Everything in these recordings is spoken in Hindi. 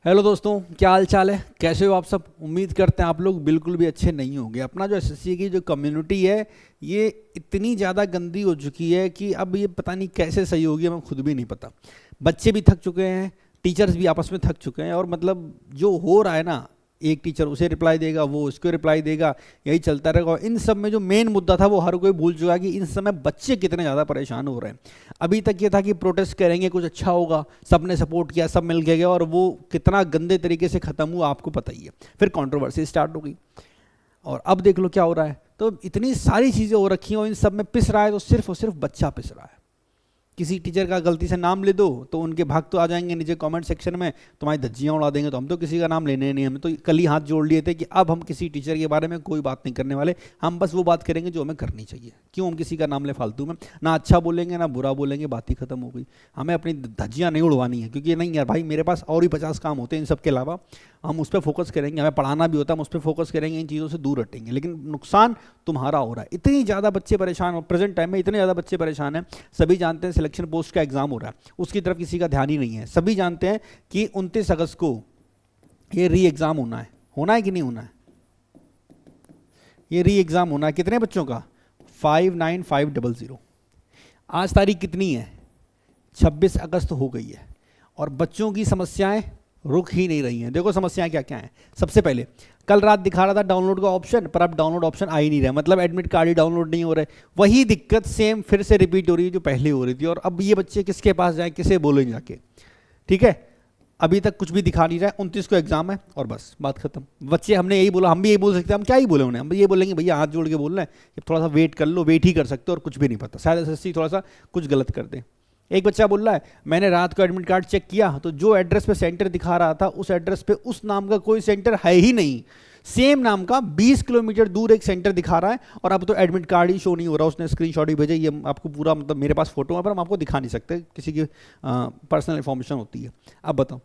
हेलो दोस्तों, क्या हाल चाल है? कैसे हो आप सब? उम्मीद करते हैं आप लोग बिल्कुल भी अच्छे नहीं होंगे। अपना जो एसएससी की जो कम्युनिटी है ये इतनी ज़्यादा गंदी हो चुकी है कि अब ये पता नहीं कैसे सही होगी, हमें खुद भी नहीं पता। बच्चे भी थक चुके हैं, टीचर्स भी आपस में थक चुके हैं, और मतलब जो हो रहा है ना, एक टीचर उसे रिप्लाई देगा, वो उसको रिप्लाई देगा, यही चलता रहेगा। इन सब में जो मेन मुद्दा था वो हर कोई भूल चुका है कि इन समय बच्चे कितने ज़्यादा परेशान हो रहे हैं। अभी तक ये था कि प्रोटेस्ट करेंगे कुछ अच्छा होगा, सबने सपोर्ट किया, सब मिल के गए, और वो कितना गंदे तरीके से ख़त्म हुआ आपको पता ही है। फिर कंट्रोवर्सी स्टार्ट हो गई, और अब देख लो क्या हो रहा है। तो इतनी सारी चीज़ें हो रखी हैं और इन सब में पिस रहा है तो सिर्फ और सिर्फ बच्चा पिस रहा है। किसी टीचर का गलती से नाम ले दो तो उनके भक्त तो आ जाएंगे नीचे कमेंट सेक्शन में, तुम्हारी धज्जियां उड़ा देंगे। तो हम तो किसी का नाम लेने नहीं, हमें तो कल ही हाथ जोड़ लिए थे कि अब हम किसी टीचर के बारे में कोई बात नहीं करने वाले, हम बस वो बात करेंगे जो हमें करनी चाहिए। क्यों हम किसी का नाम ले फालतू में? ना अच्छा बोलेंगे ना बुरा बोलेंगे, बात ही खत्म हो गई। हमें अपनी धज्जियां नहीं उड़वानी है, क्योंकि नहीं यार भाई, मेरे पास और भी 50 काम होते हैं इन सब के अलावा। हम उस पर फोकस करेंगे, हमें पढ़ाना भी होता है, हम उस पर फोकस करेंगे, इन चीज़ों से दूर हटेंगे। लेकिन नुकसान तुम्हारा हो रहा है। इतनी ज़्यादा बच्चे परेशान हो, प्रेजेंट टाइम में इतने ज़्यादा बच्चे परेशान हैं। सभी जानते हैं सिलेक्शन पोस्ट का एग्जाम हो रहा है, उसकी तरफ किसी का ध्यान ही नहीं है। सभी जानते हैं कि 29 अगस्त को ये री एग्ज़ाम होना है कि नहीं होना है? ये री एग्ज़ाम होना है कितने बच्चों का? 59500। आज तारीख कितनी है? 26 अगस्त हो गई है, और बच्चों की समस्याएं रुक ही नहीं रही हैं। देखो समस्याएं क्या क्या हैं। सबसे पहले, कल रात दिखा रहा था डाउनलोड का ऑप्शन, पर अब डाउनलोड ऑप्शन आ ही नहीं रहा, मतलब एडमिट कार्ड ही डाउनलोड नहीं हो रहे। वही दिक्कत सेम फिर से रिपीट हो रही है जो पहले हो रही थी। और अब ये बच्चे किसके पास जाएं, किसे बोलें जाके? ठीक है, अभी तक कुछ भी दिखा नहीं रहा है। 29 को एग्जाम है और बस बात खत्म। बच्चे, हमने यही बोला, हम भी यही बोल सकते हैं, हम क्या ही बोले उन्हें, हम ये बोलेंगे भैया हाथ जोड़ के बोल रहे हैं कि थोड़ा सा वेट कर लो। वेट ही कर सकते हो, और कुछ भी नहीं पता, शायद एसएससी थोड़ा सा कुछ गलत कर दे। एक बच्चा बोल रहा है मैंने रात को एडमिट कार्ड चेक किया तो जो एड्रेस पे सेंटर दिखा रहा था उस एड्रेस पे उस नाम का कोई सेंटर है ही नहीं। सेम नाम का 20 किलोमीटर दूर एक सेंटर दिखा रहा है, और अब तो एडमिट कार्ड ही शो नहीं हो रहा। उसने स्क्रीनशॉट ही भेजा, ये आपको पूरा, मतलब मेरे पास फोटो है पर हम आपको दिखा नहीं सकते, किसी की पर्सनल इंफॉर्मेशन होती है। अब बताओ,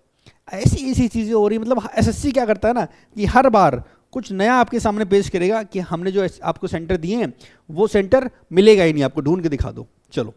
ऐसी ऐसी चीज़ें हो रही। मतलब एसएससी क्या करता है ना, कि हर बार कुछ नया आपके सामने पेश करेगा कि हमने जो आपको सेंटर दिए हैं वो सेंटर मिलेगा ही नहीं, आपको ढूंढ के दिखा दो। चलो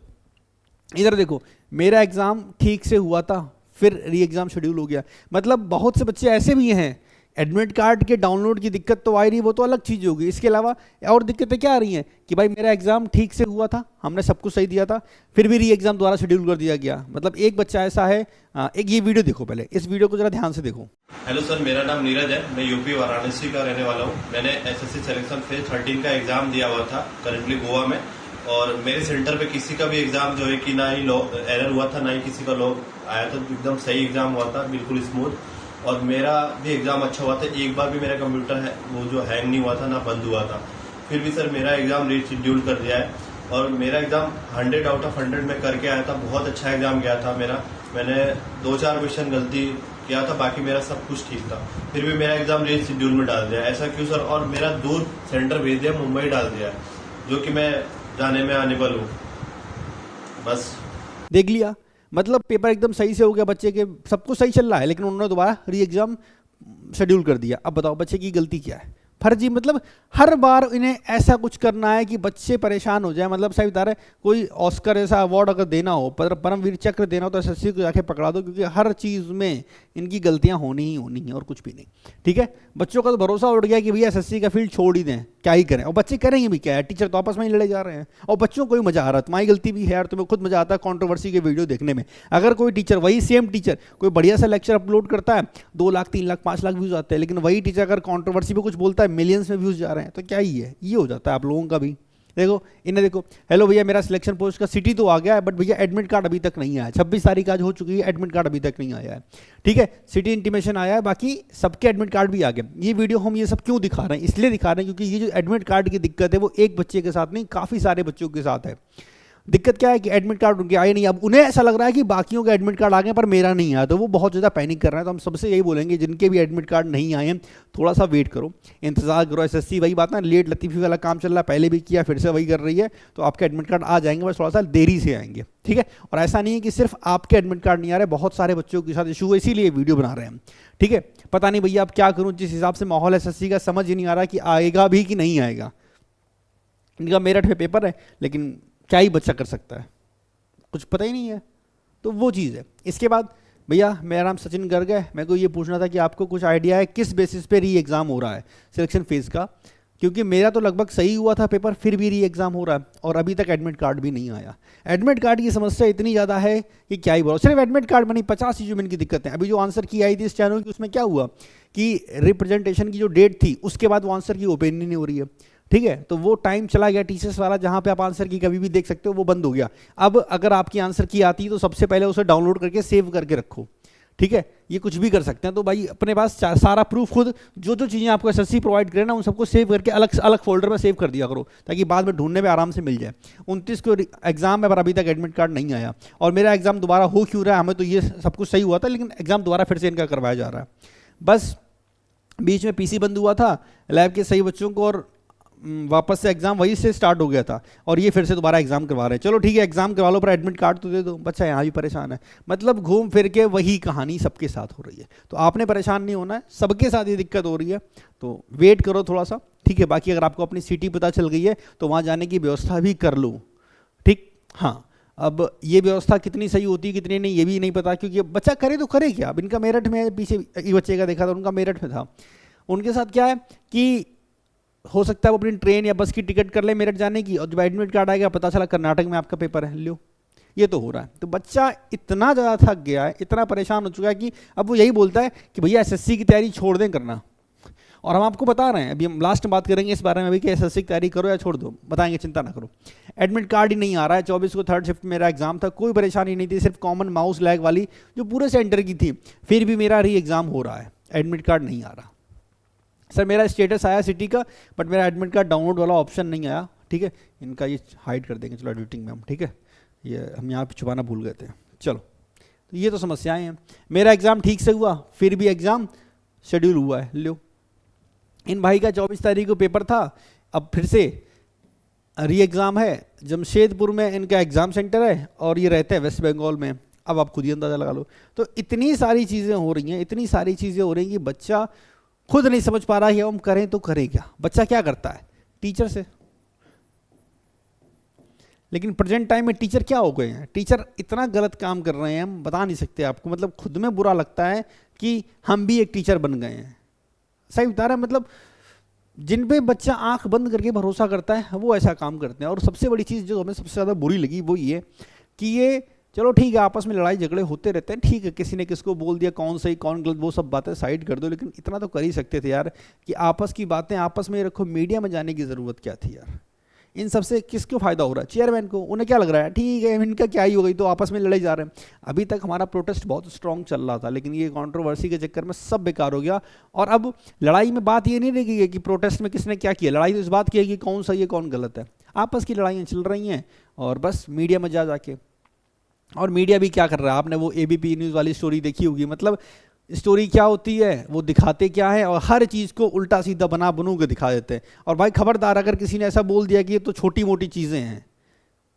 इधर देखो, मेरा एग्ज़ाम ठीक से हुआ था, फिर री एग्ज़ाम शेड्यूल हो गया। मतलब बहुत से बच्चे ऐसे भी हैं, एडमिट कार्ड के डाउनलोड की दिक्कत तो आ रही, वो तो अलग चीज़ होगी। इसके अलावा और दिक्कतें क्या आ रही हैं कि भाई मेरा एग्ज़ाम ठीक से हुआ था, हमने सब कुछ सही दिया था, फिर भी री एग्ज़ाम दोबारा शेड्यूल कर दिया गया। मतलब एक बच्चा ऐसा है, एक ये वीडियो देखो, पहले इस वीडियो को जरा ध्यान से देखो। हेलो सर, मेरा नाम नीरज है, मैं यूपी वाराणसी का रहने वाला हूँ। मैंने एसएससी सिलेक्शन फेज 13 का एग्जाम दिया हुआ था करंटली गोवा में, और मेरे सेंटर पे किसी का भी एग्जाम जो है कि ना ही एरर हुआ था, ना ही किसी का लॉग आया था। एकदम सही एग्जाम हुआ था, बिल्कुल स्मूथ, और मेरा भी एग्जाम अच्छा हुआ था। एक बार भी मेरा कंप्यूटर है वो जो हैंग नहीं हुआ था, ना बंद हुआ था। फिर भी सर मेरा एग्जाम रीशेड्यूल कर दिया है, और मेरा एग्जाम 100 आउट ऑफ 100 में करके आया था। बहुत अच्छा एग्जाम गया था मेरा। मैंने 2-4 क्वेश्चन गलती किया था, बाकी मेरा सब कुछ ठीक था। फिर भी मेरा एग्जाम रीशेड्यूल में डाल दिया, ऐसा क्यों सर? और मेरा दूर सेंटर भेज दिया, मुंबई डाल दिया, जो कि मैं जाने में अनेबल हूँ। बस देख लिया, मतलब पेपर एकदम सही से हो गया बच्चे के, सब कुछ सही चल रहा है, लेकिन उन्होंने दोबारा री एग्जाम शेड्यूल कर दिया। अब बताओ बच्चे की गलती क्या है? फर्जी, मतलब हर बार इन्हें ऐसा कुछ करना है कि बच्चे परेशान हो जाए। मतलब सही बता रहे, कोई ऑस्कर ऐसा अवार्ड अगर देना हो, परमवीर चक्र देना हो, तो एसएससी को जाके पकड़ा दो, क्योंकि हर चीज़ में इनकी गलतियां होनी ही होनी है और कुछ भी नहीं। ठीक है, बच्चों का तो भरोसा उठ गया कि भैया एसएससी का फील्ड छोड़ ही दें, क्या ही करें। और बच्चे करेंगे भी क्या है, टीचर तो आपस में ही लड़े जा रहे हैं, और बच्चों को भी मजा आ रहा है। तुम्हारी गलती भी है यार, तुम्हें खुद मजा आता है कॉन्ट्रोवर्सी के वीडियो देखने में। अगर कोई टीचर, वही सेम टीचर कोई बढ़िया सा लेक्चर अपलोड करता है, 2 लाख 3 लाख 5 लाख व्यूज आते हैं, लेकिन वही टीचर अगर कॉन्ट्रोवर्सी पे कुछ बोलता है, मिलियंस में व्यूज जा रहे हैं, तो क्या ही है, ये हो जाता है आप लोगों का भी। देखो इन्हें देखो, हेलो भैया मेरा सिलेक्शन पोस्ट का सिटी तो आ गया है, बट भैया एडमिट कार्ड अभी तक नहीं आया। 26 तारीख आज हो चुकी है, एडमिट कार्ड अभी तक नहीं आया है। ठीक है, सिटी इंटीमेशन आया है, बाकी सबके एडमिट कार्ड भी आ गए। ये वीडियो हम ये सब क्यों दिखा रहे हैं? इसलिए दिखा रहे हैं क्योंकि ये जो एडमिट कार्ड की दिक्कत है वो एक बच्चे के साथ नहीं, काफ़ी सारे बच्चों के साथ है। दिक्कत क्या है कि एडमिट कार्ड उनके आए नहीं, अब उन्हें ऐसा लग रहा है कि बाकियों के एडमिट कार्ड आ गए पर मेरा नहीं आया, तो वो बहुत ज़्यादा पैनिक कर रहे हैं। तो हम सबसे यही बोलेंगे, जिनके भी एडमिट कार्ड नहीं आए हैं थोड़ा सा वेट करो, इंतजार करो। एसएससी वही बात ना, लेट लतीफ़ी वाला काम चल रहा है, पहले भी किया फिर से वही कर रही है, तो आपके एडमिट कार्ड आ जाएंगे, बस थोड़ा सा देरी से आएंगे। ठीक है, और ऐसा नहीं है कि सिर्फ आपके एडमिट कार्ड नहीं आ रहे, बहुत सारे बच्चों के साथ इशू है, इसीलिए वीडियो बना रहे हैं। ठीक है, पता नहीं भैया अब क्या करूँ, जिस हिसाब से माहौल एसएससी का समझ ही नहीं आ रहा कि आएगा भी कि नहीं आएगा। इनका मेरठ में पेपर है, लेकिन क्या ही बच्चा कर सकता है, कुछ पता ही नहीं है। तो वो चीज़ है। इसके बाद भैया मेरा नाम सचिन गर्ग है, मेरे को ये पूछना था कि आपको कुछ आइडिया है किस बेसिस पे री एग्ज़ाम हो रहा है सिलेक्शन फेज़ का, क्योंकि मेरा तो लगभग सही हुआ था पेपर, फिर भी री एग्ज़ाम हो रहा है और अभी तक एडमिट कार्ड भी नहीं आया। एडमिट कार्ड की समस्या इतनी ज़्यादा है कि क्या ही बोलो, सिर्फ एडमिट कार्ड में नहीं 50 चीज़ों में इनकी दिक्कत है। अभी जो आंसर की आई थी इस चैनल की, उसमें क्या हुआ कि रिप्रेजेंटेशन की जो डेट थी उसके बाद वो आंसर की ओपन ही नहीं हो रही है, ठीक है। तो वो टाइम चला गया टीचर्स वाला, जहाँ पे आप आंसर की कभी भी देख सकते हो, वो बंद हो गया। अब अगर आपकी आंसर की आती है तो सबसे पहले उसे डाउनलोड करके सेव करके रखो, ठीक है। ये कुछ भी कर सकते हैं, तो भाई अपने पास सारा प्रूफ खुद जो जो चीज़ें आपको एसएससी प्रोवाइड करे ना, उन सबको सेव करके अलग अलग फोल्डर में सेव कर दिया करो, ताकि बाद में ढूंढने में आराम से मिल जाए। 29 को एग्जाम है पर अभी तक एडमिट कार्ड नहीं आया, और मेरा एग्जाम दोबारा हो क्यों रहा है, हमें तो ये सब कुछ सही हुआ था, लेकिन एग्जाम दोबारा फिर से इनका करवाया जा रहा है। बस बीच में पीसी बंद हुआ था लैब के सही बच्चों को, और वापस से एग्जाम वही से स्टार्ट हो गया था, और ये फिर से दोबारा एग्जाम करवा रहे हैं। चलो ठीक है, एग्जाम करवा लो पर एडमिट कार्ड तो दे दो। बच्चा यहाँ भी परेशान है, मतलब घूम फिर के वही कहानी सबके साथ हो रही है। तो आपने परेशान नहीं होना है, सबके साथ ये दिक्कत हो रही है, तो वेट करो थोड़ा सा, ठीक है। बाकी अगर आपको अपनी सिटी पता चल गई है तो वहाँ जाने की व्यवस्था भी कर लो, ठीक। हाँ, अब ये व्यवस्था कितनी सही होती है कितनी नहीं ये भी नहीं पता, क्योंकि बच्चा करे तो करे क्या। अब इनका मेरठ में, पीछे ये बच्चे का देखा था, उनका मेरठ में था, उनके साथ क्या है कि हो सकता है वो अपनी ट्रेन या बस की टिकट कर ले मेरठ जाने की, और जब एडमिट कार्ड आएगा पता चला कर्नाटक में आपका पेपर है, लो ये तो हो रहा है। तो बच्चा इतना ज़्यादा थक गया है, इतना परेशान हो चुका है कि अब वो यही बोलता है कि भैया एसएससी की तैयारी छोड़ दें करना। और हम आपको बता रहे हैं, अभी हम लास्ट में बात करेंगे इस बारे में अभी कि एसएससी की तैयारी करो या छोड़ दो, बताएंगे, चिंता ना करो। एडमिट कार्ड ही नहीं आ रहा है। 24 को थर्ड शिफ्ट मेरा एग्जाम था, कोई परेशानी नहीं थी, सिर्फ कॉमन माउस लैग वाली जो पूरे सेंटर की थी, फिर भी मेरा री एग्जाम हो रहा है, एडमिट कार्ड नहीं आ रहा। सर मेरा स्टेटस आया सिटी का, बट मेरा एडमिट कार्ड डाउनलोड वाला ऑप्शन नहीं आया, ठीक है। इनका ये हाइड कर देंगे, चलो एडिटिंग में हम, ठीक है। ये हम यहाँ पे छुपाना भूल गए थे, चलो। तो ये तो समस्याएं हैं। मेरा एग्ज़ाम ठीक से हुआ, फिर भी एग्ज़ाम शेड्यूल हुआ है, लो। इन भाई का 24 तारीख को पेपर था, अब फिर से री एग्ज़ाम है। जमशेदपुर में इनका एग्ज़ाम सेंटर है और ये रहते हैं वेस्ट बंगाल में। अब आप खुद ही अंदाज़ा लगा लो। तो इतनी सारी चीज़ें हो रही हैं, इतनी सारी चीज़ें हो रही हैं कि बच्चा खुद नहीं समझ पा रहा है हम करें तो करें क्या। बच्चा क्या करता है, टीचर से, लेकिन प्रेजेंट टाइम में टीचर क्या हो गए हैं, टीचर इतना गलत काम कर रहे हैं हम बता नहीं सकते आपको। मतलब खुद में बुरा लगता है कि हम भी एक टीचर बन गए हैं, सही बता रहे हैं। मतलब जिन पे बच्चा आंख बंद करके भरोसा करता है वो ऐसा काम करते हैं। और सबसे बड़ी चीज़ जो हमें सबसे ज़्यादा बुरी लगी वो ये कि ये, चलो ठीक है आपस में लड़ाई झगड़े होते रहते हैं, ठीक है, किसी ने किसको बोल दिया, कौन सही कौन गलत, वो सब बातें साइड कर दो, लेकिन इतना तो कर ही सकते थे यार कि आपस की बातें आपस में रखो। मीडिया में जाने की ज़रूरत क्या थी यार। इन सबसे किसको फ़ायदा हो रहा है, चेयरमैन को, उन्हें क्या लग रहा है ठीक है इनका क्या ही हो गई, तो आपस में लड़ाई जा रहे हैं। अभी तक हमारा प्रोटेस्ट बहुत स्ट्रॉन्ग चल रहा था, लेकिन ये कंट्रोवर्सी के चक्कर में सब बेकार हो गया। और अब लड़ाई में बात ये नहीं रह गई है कि प्रोटेस्ट में किसने क्या किया, लड़ाई तो इस बात की है कि कौन सही है कौन गलत है। आपस की लड़ाइयाँ चल रही हैं और बस मीडिया में जा जाके, और मीडिया भी क्या कर रहा है, आपने वो एबीपी न्यूज़ वाली स्टोरी देखी होगी। मतलब स्टोरी क्या होती है, वो दिखाते क्या है, और हर चीज़ को उल्टा सीधा बना बनू के दिखा देते हैं। और भाई खबरदार, अगर किसी ने ऐसा बोल दिया कि ये तो छोटी मोटी चीज़ें हैं,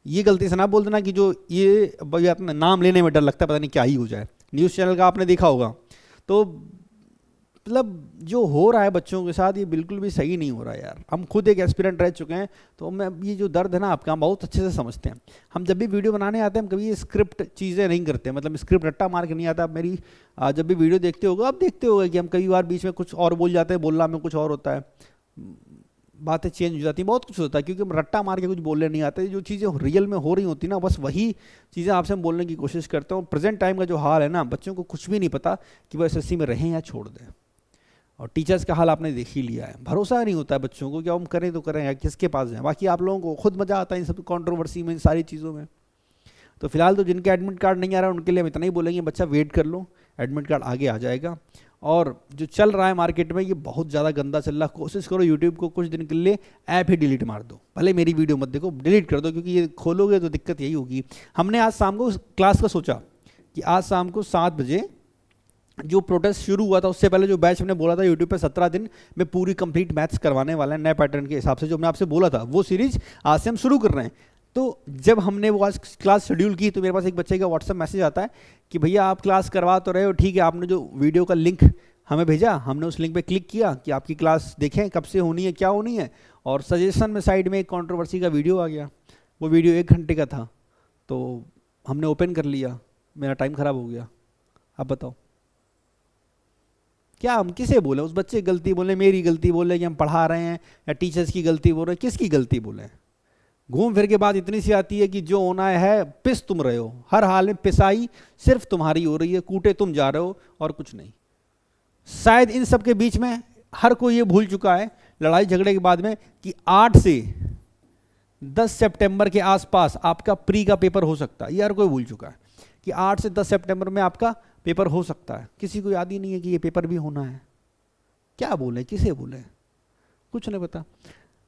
ये गलती से ना बोल देना कि जो ये भाई अपना नाम लेने में डर लगता है पता नहीं क्या ही हो जाए। न्यूज़ चैनल का आपने देखा होगा। तो मतलब जो हो रहा है बच्चों के साथ ये बिल्कुल भी सही नहीं हो रहा है यार। हम खुद एक एस्पिरेंट रह चुके हैं, तो मैं ये जो दर्द है ना आपका, हम बहुत अच्छे से समझते हैं। हम जब भी वीडियो बनाने आते हैं हम कभी ये स्क्रिप्ट चीज़ें नहीं करते, मतलब स्क्रिप्ट रट्टा मार के नहीं आता। मेरी जब भी वीडियो देखते होगा आप देखते होगा कि हम कई बार बीच में कुछ और बोल जाते हैं, बोलना में कुछ और होता है, बातें चेंज हो जाती हैं, बहुत कुछ होता है, क्योंकि हम रट्टा मार के कुछ बोलने नहीं आते। जो चीज़ें रियल में हो रही होती ना, बस वही चीज़ें आपसे हम बोलने की कोशिश करते हैं। प्रेजेंट टाइम का जो हाल है ना, बच्चों को कुछ भी नहीं पता कि वो एसएससी में रहें या छोड़ दें। और टीचर्स का हाल आपने देख ही लिया है, भरोसा नहीं होता है बच्चों को कि हम करें तो करें या किसके पास जाएं। बाकी आप लोगों को खुद मज़ा आता है इन सब कंट्रोवर्सी में, इन सारी चीज़ों में। तो फिलहाल तो जिनके एडमिट कार्ड नहीं आ रहा उनके लिए हम इतना ही बोलेंगे, बच्चा वेट कर लो, एडमिट कार्ड आगे आ जाएगा। और जो चल रहा है मार्केट में ये बहुत ज़्यादा गंदा चल रहा है। कोशिश करो यूट्यूब को कुछ दिन के लिए ऐप ही डिलीट मार दो, भले मेरी वीडियो मत देखो, डिलीट कर दो, क्योंकि ये खोलोगे तो दिक्कत यही होगी। हमने आज शाम को क्लास का सोचा कि आज शाम को 7 बजे जो प्रोटेस्ट शुरू हुआ था उससे पहले जो बैच हमने बोला था यूट्यूब पे 17 दिन में पूरी कंप्लीट मैथ्स करवाने वाला है नए पैटर्न के हिसाब से, जो हमने आपसे बोला था वो सीरीज आज से हम शुरू कर रहे हैं। तो जब हमने वो आज क्लास शेड्यूल की तो मेरे पास एक बच्चे का व्हाट्सएप मैसेज आता है कि भैया आप क्लास करवा तो रहे हो ठीक है, आपने जो वीडियो का लिंक हमें भेजा, हमने उस लिंक पे क्लिक किया कि आपकी क्लास देखें कब से होनी है क्या होनी है, और सजेशन में साइड में एक कंट्रोवर्सी का वीडियो आ गया। वो वीडियो 1 घंटे का था, तो हमने ओपन कर लिया, मेरा टाइम ख़राब हो गया। अब बताओ क्या हम किसे बोले? उस बच्चे की गलती बोले, मेरी गलती बोले कि हम पढ़ा रहे हैं, या टीचर्स की गलती बोल रहे हैं? किसकी गलती बोले? घूम फिर के बात इतनी सी आती है कि जो होना है पिस तुम रहे हो, हर हाल में पिसाई सिर्फ तुम्हारी हो रही है, कूटे तुम जा रहे हो और कुछ नहीं। शायद इन सब के बीच में हर कोई ये भूल चुका है लड़ाई झगड़े के बाद में कि 8 से 10 सितंबर के आसपास आपका प्री का पेपर हो सकता है। ये हर कोई भूल चुका है कि 8 से 10 सितंबर में आपका पेपर हो सकता है। किसी को याद ही नहीं है कि ये पेपर भी होना है। क्या बोले, किसे बोले, कुछ नहीं पता।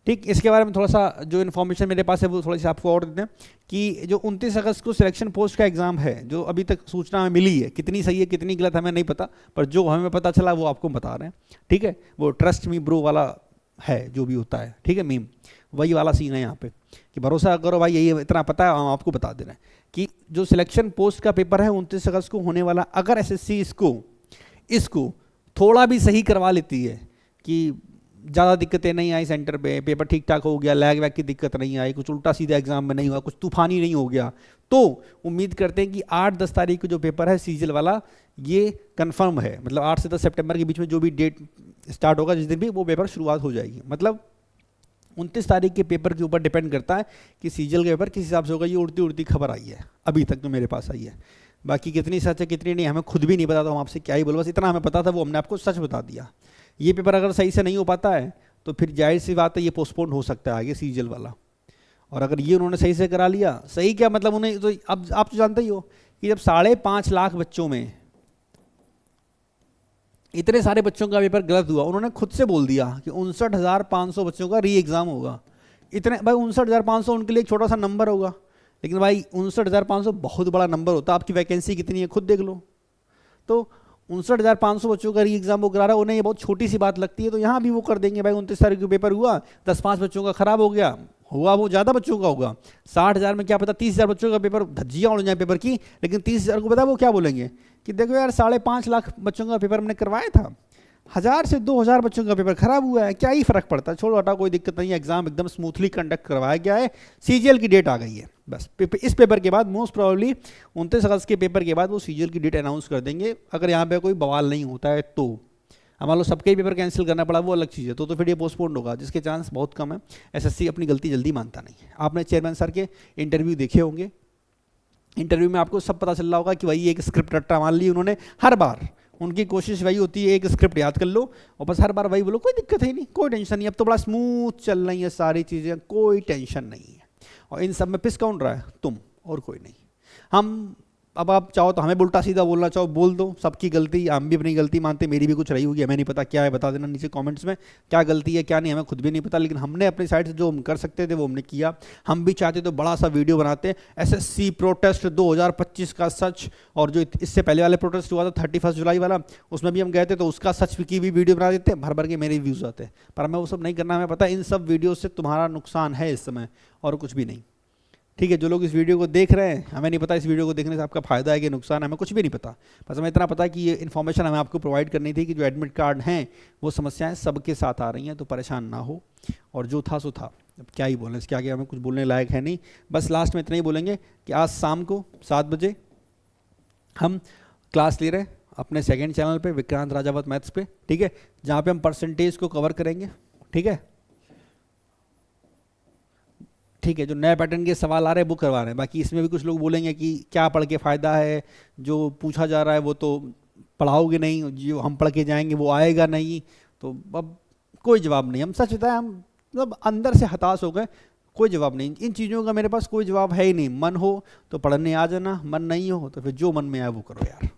ठीक, इसके बारे में थोड़ा सा जो इन्फॉर्मेशन मेरे पास है वो थोड़ी सी आपको और देते हैं कि जो 29 अगस्त को सिलेक्शन पोस्ट का एग्ज़ाम है, जो अभी तक सूचना हमें मिली है, कितनी सही है कितनी गलत हमें नहीं पता, पर जो हमें पता चला वो आपको बता रहे हैं। ठीक है, वो ट्रस्ट मी ब्रो वाला है जो भी होता है, ठीक है, मीम वही वाला सीन है यहाँ पे कि भरोसा करो भाई, यही इतना पता है, हम आपको बता दे रहे हैं कि जो सिलेक्शन पोस्ट का पेपर है 29 अगस्त को होने वाला, अगर एसएससी इसको थोड़ा भी सही करवा लेती है कि ज़्यादा दिक्कतें नहीं आई सेंटर पे, पेपर ठीक ठाक हो गया, लैग वैग की दिक्कत नहीं आई, कुछ उल्टा सीधा एग्जाम में नहीं हुआ, कुछ तूफानी नहीं हो गया, तो उम्मीद करते हैं कि 8-10 तारीख को जो पेपर है सीजल वाला ये कंफर्म है। मतलब 8 से 10 सितंबर के बीच में जो भी डेट स्टार्ट होगा जिस दिन भी, वो पेपर शुरुआत हो जाएगी। मतलब 29 तारीख के पेपर के ऊपर डिपेंड करता है कि सीजल का पेपर किस हिसाब से होगा। ये उड़ती उड़ती खबर आई है अभी तक तो मेरे पास आई है, बाकी कितनी सच है कितनी नहीं हमें खुद भी नहीं पता, तो हम आपसे क्या ही बोलो, बस इतना हमें पता था वो हमने आपको सच बता दिया। ये पेपर अगर सही से नहीं हो पाता है तो फिर जाहिर सी बात है ये पोस्टपोन हो सकता है आगे सीजल वाला। और अगर ये उन्होंने सही से करा लिया, सही क्या मतलब उन्हें तो अब आप तो जानते ही हो कि जब 5.5 लाख बच्चों में इतने सारे बच्चों का पेपर गलत हुआ, उन्होंने खुद से बोल दिया कि 59,500 बच्चों का री एग्ज़ाम होगा। इतने भाई 59,500 उनके लिए एक छोटा सा नंबर होगा, लेकिन भाई 59,500 बहुत बड़ा नंबर होता है। आपकी वैकेंसी कितनी है खुद देख लो। तो 59,500 बच्चों का री एग्जाम वो करा रहा है, उन्हें ये बहुत छोटी सी बात लगती है, तो यहाँ भी वो कर देंगे भाई 29 तारीख को पेपर हुआ, 10-5 बच्चों का खराब हो गया, हुआ वो ज़्यादा बच्चों का होगा, 60,000 में क्या पता 30,000 बच्चों का पेपर धज्जियाँ उड़ जाए पेपर की, लेकिन 30,000 को पता वो क्या बोलेंगे कि देखो यार 5.5 लाख बच्चों का पेपर हमने करवाया था, 1,000 से 2,000 बच्चों का पेपर खराब हुआ है, क्या ही फर्क पड़ता है, छोड़ो हटा, कोई दिक्कत नहीं है, एग्जाम एकदम स्मूथली कंडक्ट करवाया गया है, सीजीएल की डेट आ गई है बस। इस पेपर के बाद मोस्ट प्रोबेबली 29 अगस्त के पेपर के बाद वो सीजीएल की डेट अनाउंस कर देंगे, अगर यहाँ पे कोई बवाल नहीं होता है तो। मान लो सबके ही पेपर कैंसिल करना पड़ा वो अलग चीज़ है, तो फिर ये पोस्टपोन्ड होगा, जिसके चांस बहुत कम है। एसएससी अपनी गलती जल्दी मानता नहीं है। आपने चेयरमैन सर के इंटरव्यू देखे होंगे, इंटरव्यू में आपको सब पता चल रहा होगा कि वही एक स्क्रिप्ट रट्टा मान ली उन्होंने। हर बार उनकी कोशिश वही होती है, एक स्क्रिप्ट याद कर लो और बस हर बार वही बोलो, कोई दिक्कत है नहीं, कोई टेंशन नहीं, अब तो बड़ा स्मूथ चल रही है सारी चीज़ें, कोई टेंशन नहीं है। और इन सब में पिस कौन रहा है? तुम और कोई नहीं। हम अब आप चाहो तो हमें उल्टा सीधा बोलना चाहो बोल दो, सबकी गलती, हम भी अपनी गलती मानते, मेरी भी कुछ रही होगी, हमें नहीं पता क्या है, बता देना नीचे कमेंट्स में क्या गलती है क्या नहीं, हमें खुद भी नहीं पता, लेकिन हमने अपनी साइड से जो हम कर सकते थे वो हमने किया। हम भी चाहते तो बड़ा सा वीडियो बनाते, एसएससी प्रोटेस्ट 2025 का सच, और जो इससे पहले वाले प्रोटेस्ट हुआ था 31 जुलाई वाला, उसमें भी हम गए थे, तो उसका सच की भी वीडियो बना देते, भर भर के मेरे व्यूज़ आते, पर हमें वो सब नहीं करना। हमें पता है इन सब वीडियो से तुम्हारा नुकसान है इस समय और कुछ भी नहीं। ठीक है, जो लोग इस वीडियो को देख रहे हैं, हमें नहीं पता इस वीडियो को देखने से आपका फायदा है कि नुकसान है, हमें कुछ भी नहीं पता, बस हमें इतना पता है कि ये इन्फॉर्मेशन हमें आपको प्रोवाइड करनी थी कि जो एडमिट कार्ड हैं वो समस्याएं सबके साथ आ रही हैं, तो परेशान ना हो। और जो था सो था, अब क्या ही बोलें, इसके आगे हमें कुछ बोलने लायक है नहीं। बस लास्ट में इतना ही बोलेंगे कि आज शाम को 7 बजे हम क्लास ले रहे हैं अपने सेकेंड चैनल पर, विक्रांत राजावत मैथ्स पे, ठीक है, जहाँ पर हम परसेंटेज को कवर करेंगे। ठीक है, ठीक है, जो नए पैटर्न के सवाल आ रहे हैं वो करवा रहे हैं। बाकी इसमें भी कुछ लोग बोलेंगे कि क्या पढ़ के फ़ायदा है, जो पूछा जा रहा है वो तो पढ़ाओगे नहीं, जो हम पढ़ के जाएंगे वो आएगा नहीं, तो अब कोई जवाब नहीं। हम सच बताएं, हम मतलब अंदर से हताश हो गए, कोई जवाब नहीं, इन चीज़ों का मेरे पास कोई जवाब है ही नहीं। मन हो तो पढ़ने आ जाना, मन नहीं हो तो फिर जो मन में आए वो करो यार।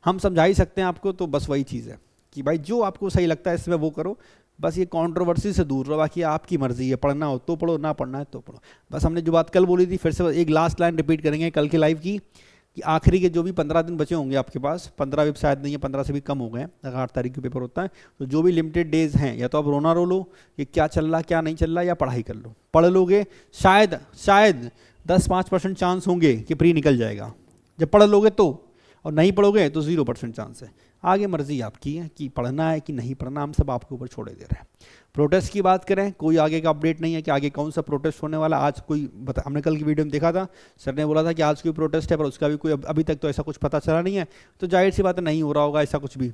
हम समझा ही सकते हैं आपको, तो बस वही चीज़ है कि भाई जो आपको सही लगता है इसमें वो करो, बस ये कंट्रोवर्सी से दूर रहो। बाकी आपकी मर्जी है, पढ़ना हो तो पढ़ो, ना पढ़ना है तो पढ़ो। बस हमने जो बात कल बोली थी फिर से एक लास्ट लाइन रिपीट करेंगे कल के लाइव की, कि आखिरी के जो भी 15 दिन बचे होंगे आपके पास, 15 भी शायद नहीं है, 15 से भी कम हो गए अगर 8 तारीख को पेपर होता है, तो जो भी लिमिटेड डेज हैं, या तो आप रोना रो लो कि क्या चल रहा क्या नहीं चल रहा, या पढ़ाई कर लो। पढ़ लोगे शायद 10-5% चांस होंगे कि प्री निकल जाएगा, जब पढ़ लोगे तो, और नहीं पढ़ोगे तो 0% चांस है। आगे मर्जी आपकी है कि पढ़ना है कि नहीं पढ़ना, हम सब आपके ऊपर छोड़े दे रहे हैं। प्रोटेस्ट की बात करें, कोई आगे का अपडेट नहीं है कि आगे कौन सा प्रोटेस्ट होने वाला। आज कोई हमने कल की वीडियो में देखा था, सर ने बोला था कि आज कोई प्रोटेस्ट है, पर उसका भी कोई अभी तक तो ऐसा कुछ पता चला नहीं है, तो जाहिर सी बात है नहीं हो रहा होगा ऐसा कुछ भी।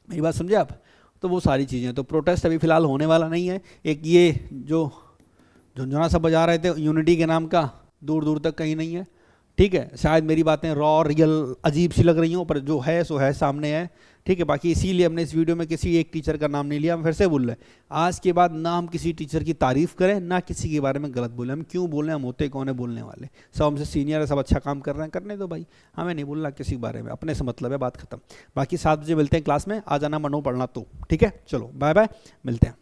मेरी बात समझे आप? तो वो सारी चीज़ें, तो प्रोटेस्ट अभी फिलहाल होने वाला नहीं है। एक ये जो झुंझुना सा बजा रहे थे यूनिटी के नाम का, दूर दूर तक कहीं नहीं है, ठीक है। शायद मेरी बातें रॉ रियल अजीब सी लग रही हूँ, पर जो है सो है, सामने है, ठीक है। बाकी इसीलिए हमने इस वीडियो में किसी एक टीचर का नाम नहीं लिया। हम फिर से बोल रहे हैं, आज के बाद ना हम किसी टीचर की तारीफ करें, ना किसी के बारे में गलत बोलें। हम क्यों बोल रहे हैं, हम होते कौन है बोलने वाले, सब हमसे सीनियर है, सब अच्छा काम कर रहे हैं, करने दो भाई, हमें नहीं बोलना किसी के बारे में, अपने से मतलब है, बात खत्म। बाकी 7 बजे मिलते हैं क्लास में, आ जाना मनो पढ़ना तो, ठीक है। चलो बाय बाय, मिलते हैं।